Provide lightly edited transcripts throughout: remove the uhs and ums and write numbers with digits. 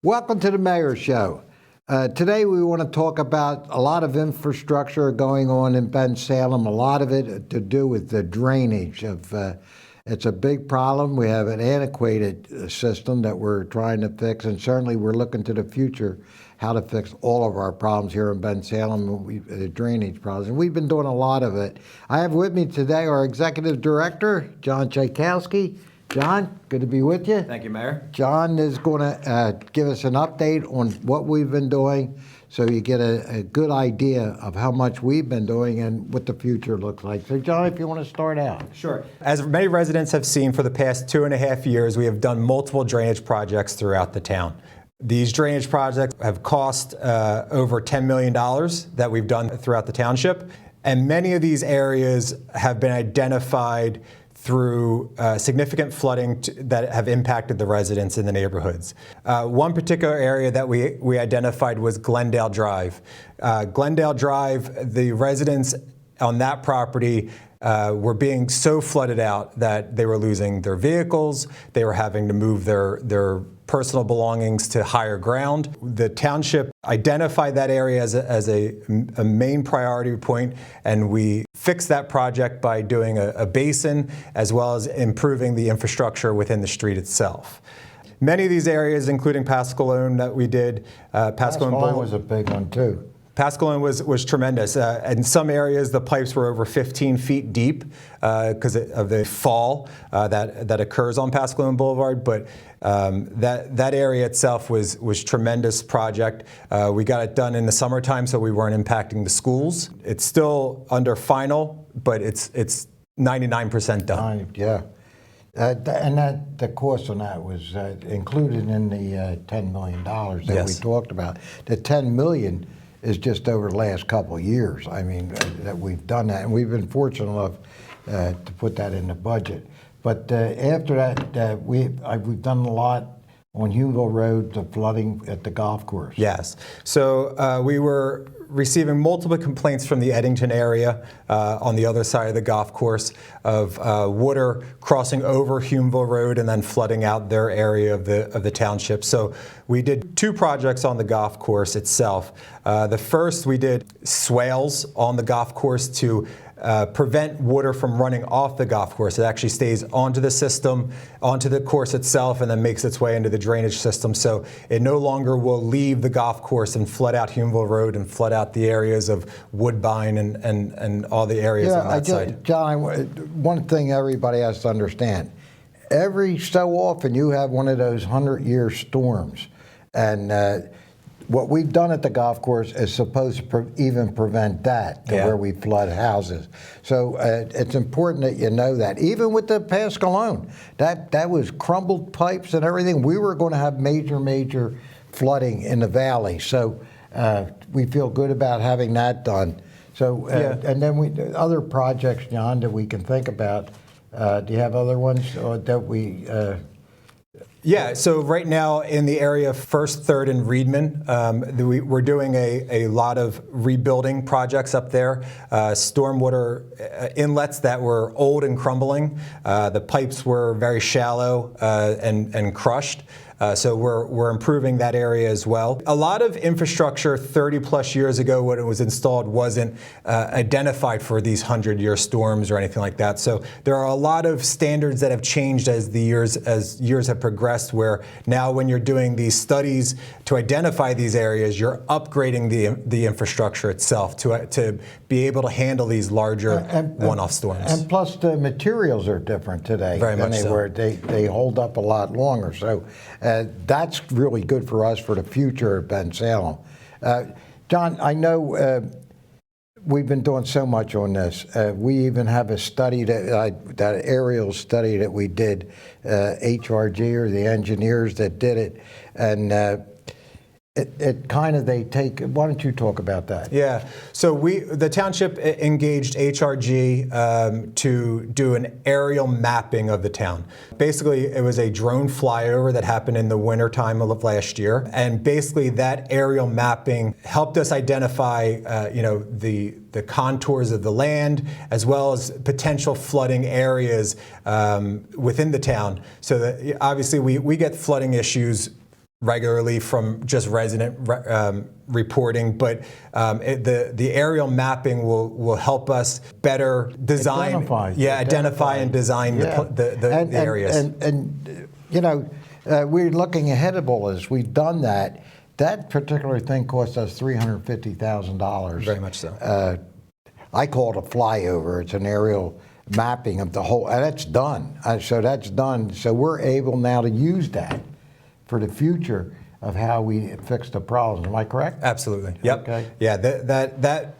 Welcome to the Mayor's Show. Today we want to talk about a lot of infrastructure going on in Bensalem, a lot of it to do with the drainage. It's a big problem. We have an antiquated system that we're trying to fix, and certainly we're looking to the future how to fix all of our problems here in Bensalem, the drainage problems. And we've been doing a lot of it. I have with me today our Executive Director, John Chaykowski. John, good to be with you. Thank you, Mayor. John is going to give us an update on what we've been doing so you get a good idea of how much we've been doing and what the future looks like. So, John, if you want to start out. Sure. As many residents have seen for the past 2.5 years, we have done multiple drainage projects throughout the town. These drainage projects have cost over $10 million that we've done throughout the township. And many of these areas have been identified through significant flooding that have impacted the residents in the neighborhoods. One particular area that we identified was Glendale Drive. Glendale Drive, the residents on that property were being so flooded out that they were losing their vehicles, they were having to move their personal belongings to higher ground. The township identified that area as a main priority point, and we fixed that project by doing a basin as well as improving the infrastructure within the street itself. Many of these areas, including Pascalone that we did, Pascalone was a big one too. Pascalone was tremendous. In some areas, the pipes were over 15 feet deep because of the fall that occurs on Pascalone Boulevard. But that area itself was tremendous project. We got it done in the summertime, so we weren't impacting the schools. It's still under final, but it's 99% done. Yeah. And the cost on that was included in the $10 million that Yes. we talked about. The $10 million is just over the last couple of years. I mean, that we've done that, and we've been fortunate enough to put that in the budget. But after that, we've done a lot on Humeville Road, the flooding at the golf course. Yes. So we were receiving multiple complaints from the Eddington area on the other side of the golf course of water crossing over Humeville Road and then flooding out their area of the township. So we did 2 projects on the golf course itself. The first, we did swales on the golf course to prevent water from running off the golf course. It actually stays onto the system, onto the course itself, and then makes its way into the drainage system. So it no longer will leave the golf course and flood out Humeville Road and flood out the areas of Woodbine and all the areas on that side. John, one thing everybody has to understand, every so often you have one of those 100-year storms, and what we've done at the golf course is supposed to even prevent that, where we flood houses. So it's important that you know that. Even with the Pascalone, that was crumbled pipes and everything. We were going to have major flooding in the valley. So we feel good about having that done. So and then other projects, John, that we can think about. Do you have other ones that we? Yeah, so right now in the area of 1st, 3rd, and Reedman, we're doing a lot of rebuilding projects up there. Stormwater inlets that were old and crumbling. The pipes were very shallow and crushed. So we're improving that area as well. A lot of infrastructure 30 plus years ago when it was installed wasn't identified for these 100-year storms or anything like that. So there are a lot of standards that have changed as years have progressed, where now when you're doing these studies to identify these areas, you're upgrading the infrastructure itself to be able to handle these larger one-off storms. And plus the materials are different today than they were. They hold up a lot longer. So that's really good for us for the future of Bensalem. John, I know we've been doing so much on this. We even have a study that aerial study that we did, HRG, or the engineers that did it, and it kind of, they take, why don't you talk about that? Yeah, so the township engaged HRG to do an aerial mapping of the town. Basically, it was a drone flyover that happened in the winter time of last year. And basically that aerial mapping helped us identify, the contours of the land, as well as potential flooding areas within the town. So that obviously we get flooding issues regularly from just resident reporting, but the aerial mapping will help us better design, identify and design the areas. And you know, we're looking ahead of all this. We've done that. That particular thing cost us $350,000. Very much so. I call it a flyover. It's an aerial mapping of the whole, and that's done. So that's done. So we're able now to use that for the future of how we fix the problems. Am I correct? Absolutely. Yep. Okay. Yeah. That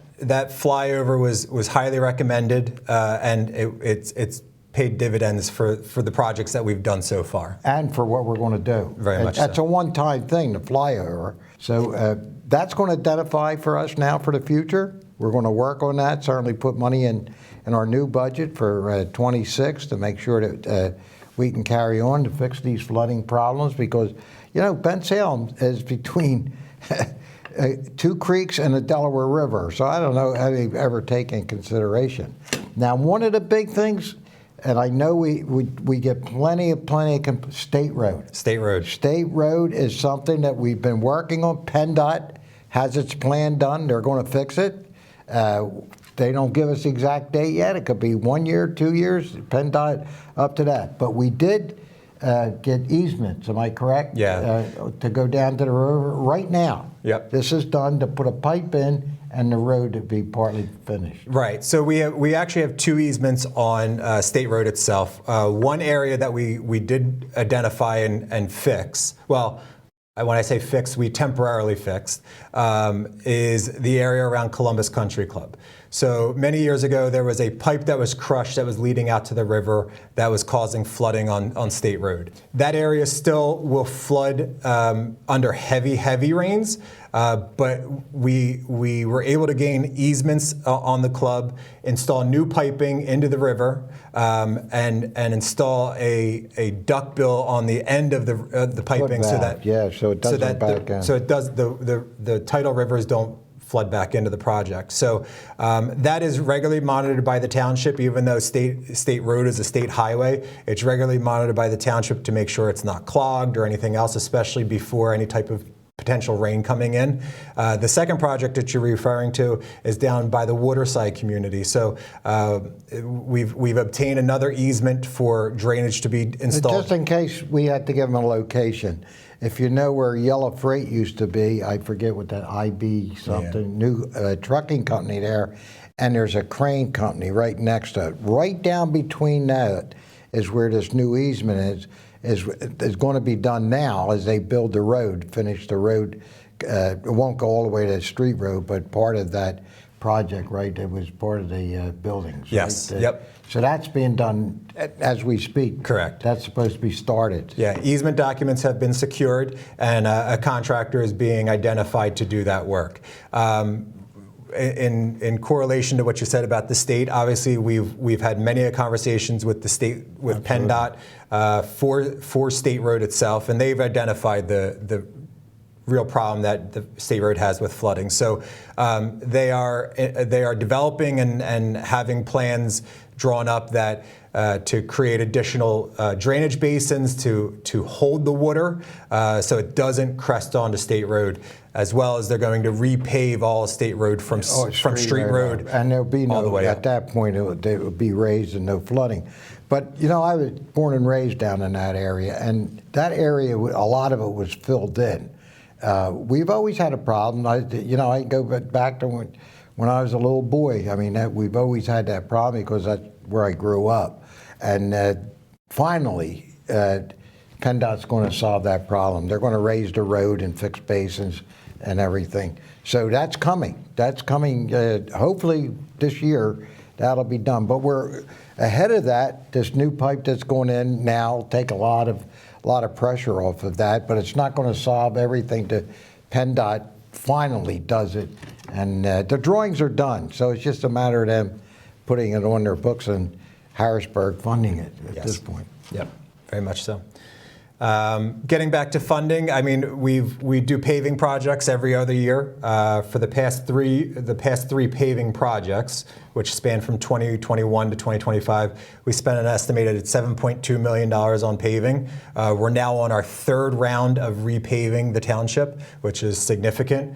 flyover was highly recommended, and it's paid dividends for the projects that we've done so far. And for what we're going to do. Very much That's so. a one-time thing, the flyover. So that's going to identify for us now for the future. We're going to work on that, certainly put money in our new budget for 26 to make sure that we can carry on to fix these flooding problems, because, you know, Ben Salem is between two creeks and the Delaware River. So I don't know how they've ever taken consideration. Now, one of the big things, and I know we get plenty of state road. State road. State road is something that we've been working on. PennDOT has its plan done. They're going to fix it. They don't give us the exact date yet. It could be 1 year, 2 years, PennDOT up to that. But we did get easements, am I correct? Yeah. To go down to the river right now. Yep. This is done to put a pipe in and the road to be partly finished. Right. So we actually have two easements on State Road itself. One area that we did identify and fix, well, when I say fix, we temporarily fixed, is the area around Columbus Country Club. So many years ago, there was a pipe that was crushed that was leading out to the river that was causing flooding on State Road. That area still will flood under heavy rains, but we were able to gain easements on the club, install new piping into the river, and install a duckbill on the end of the piping, so that it doesn't back in. So it does the tidal rivers don't flood back into the project. So that is regularly monitored by the township, even though state road is a state highway. It's regularly monitored by the township to make sure it's not clogged or anything else, especially before any type of potential rain coming in. The second project that you're referring to is down by the Waterside community. So we've obtained another easement for drainage to be installed. Just in case we had to give them a location, if you know where Yellow Freight used to be, I forget what that IB something, new trucking company there, and there's a crane company right next to it. Right down between that is where this new easement is going to be done now as they build the road, finish the road. It won't go all the way to the street road, but part of that project, right, that was part of the buildings. Yes, right? yep. So that's being done as we speak. Correct. That's supposed to be started. Yeah, easement documents have been secured, and a contractor is being identified to do that work. In correlation to what you said about the state, obviously we've had many conversations with the state, with PennDOT for State Road itself, and they've identified the real problem that the State Road has with flooding. So they are developing and having plans drawn up that to create additional drainage basins to hold the water so it doesn't crest onto State Road, as well as they're going to repave all State Road from Street Road. And there'll be all the way at up. that point it would be raised and no flooding. But you know, I was born and raised down in that area, and that area, a lot of it was filled in. We've always had a problem. I go back to when I was a little boy. I mean, we've always had that problem because that's where I grew up. And finally, PennDOT's going to solve that problem. They're going to raise the road and fix basins and everything. So that's coming. That's coming. Hopefully this year that'll be done. But we're ahead of that. This new pipe that's going in now will take a lot of pressure off of that, but it's not going to solve everything. PennDOT finally does it, and the drawings are done, so it's just a matter of them putting it on their books and Harrisburg funding it at this point. Yep, very much so. Getting back to funding, I mean, we do paving projects every other year. For the past three paving projects, which span from 2021 to 2025, we spent an estimated $7.2 million on paving. We're now on our third round of repaving the township, which is significant.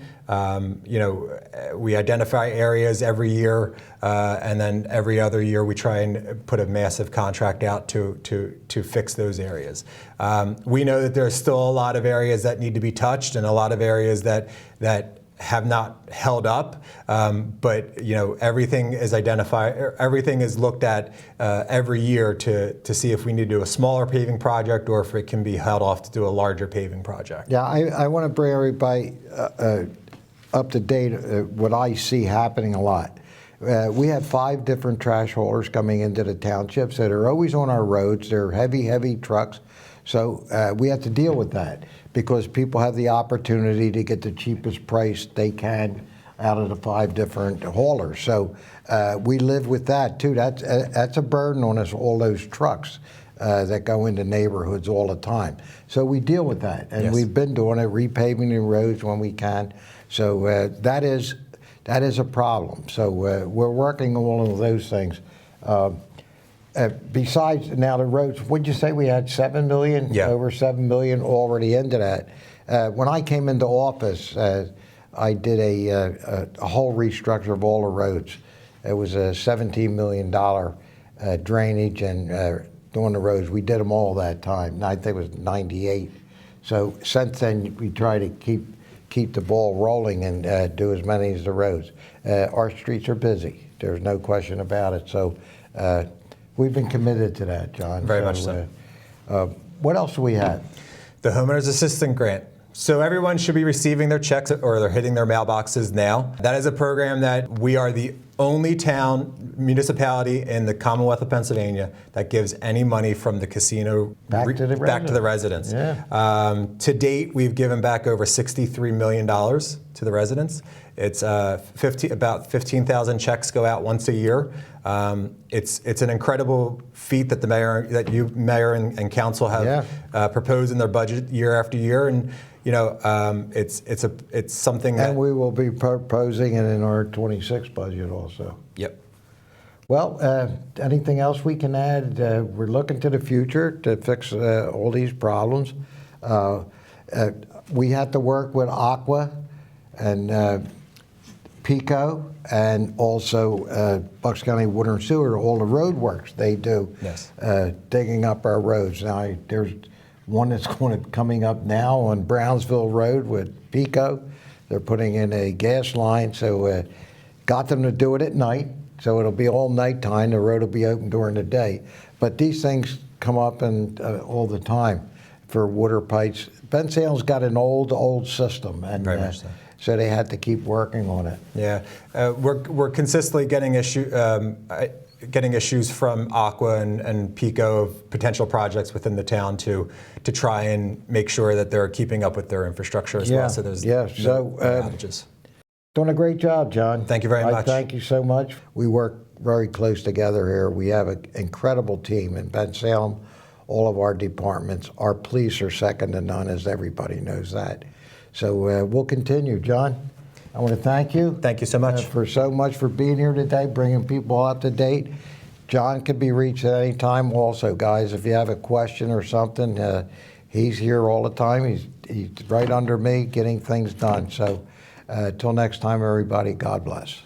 We identify areas every year, and then every other year we try and put a massive contract out to fix those areas. We know that there's still a lot of areas that need to be touched and a lot of areas that have not held up, but everything is identified. Everything is looked at every year to see if we need to do a smaller paving project or if it can be held off to do a larger paving project. Yeah, I want to bring everybody up to date. What I see happening a lot. We have 5 different trash haulers coming into the township, so they're always on our roads. They're heavy trucks, so we have to deal with that because people have the opportunity to get the cheapest price they can out of the 5 different haulers. So we live with that too. That's a burden on us, all those trucks that go into neighborhoods all the time. So we deal with that, and Yes. we've been doing it, repaving the roads when we can. So that is a problem. So we're working on all of those things. Besides now the roads, what'd you say we had 7 million? Yeah. Over 7 million already into that. When I came into office, I did a whole restructure of all the roads. It was a $17 million drainage and doing the roads. We did them all that time. I think it was 98. So since then we try to keep the ball rolling and do as many as the roads. Our streets are busy. There's no question about it. So we've been committed to that, John. Very much so. What else do we have? The homeowners assistance grant. So everyone should be receiving their checks or they're hitting their mailboxes now. That is a program that we are the only municipality in the Commonwealth of Pennsylvania that gives any money from the casino Back to the residents. Yeah. To date, we've given back over $63 million to the residents. It's about 15,000 checks go out once a year. It's an incredible feat that the mayor and council have proposed in their budget year after year, and it's something that. And we will be proposing it in our 26 budget also. Yep. Well, anything else we can add? We're looking to the future to fix all these problems. We had to work with Aqua and Pico and also Bucks County Water and Sewer, all the road works they do, Yes. digging up our roads. Now, there's one that's coming up now on Brownsville Road with Pico. They're putting in a gas line, so got them to do it at night, so it'll be all nighttime. The road will be open during the day. But these things come up and all the time for water pipes. Ben Salem's got an old system, and Very much so. So they had to keep working on it. Yeah, we're consistently getting issues from Aqua and Pico of potential projects within the town to try and make sure that they're keeping up with their infrastructure as well. So there's no outages. Doing a great job, John. Thank you very much. Thank you so much. We work very close together here. We have an incredible team in Ben Salem, all of our departments. Our police are second to none, as everybody knows that. So we'll continue. John, I want to thank you. Thank you so much. For being here today, bringing people up to date. John can be reached at any time also, guys. If you have a question or something, he's here all the time. He's right under me getting things done. So till next time, everybody, God bless.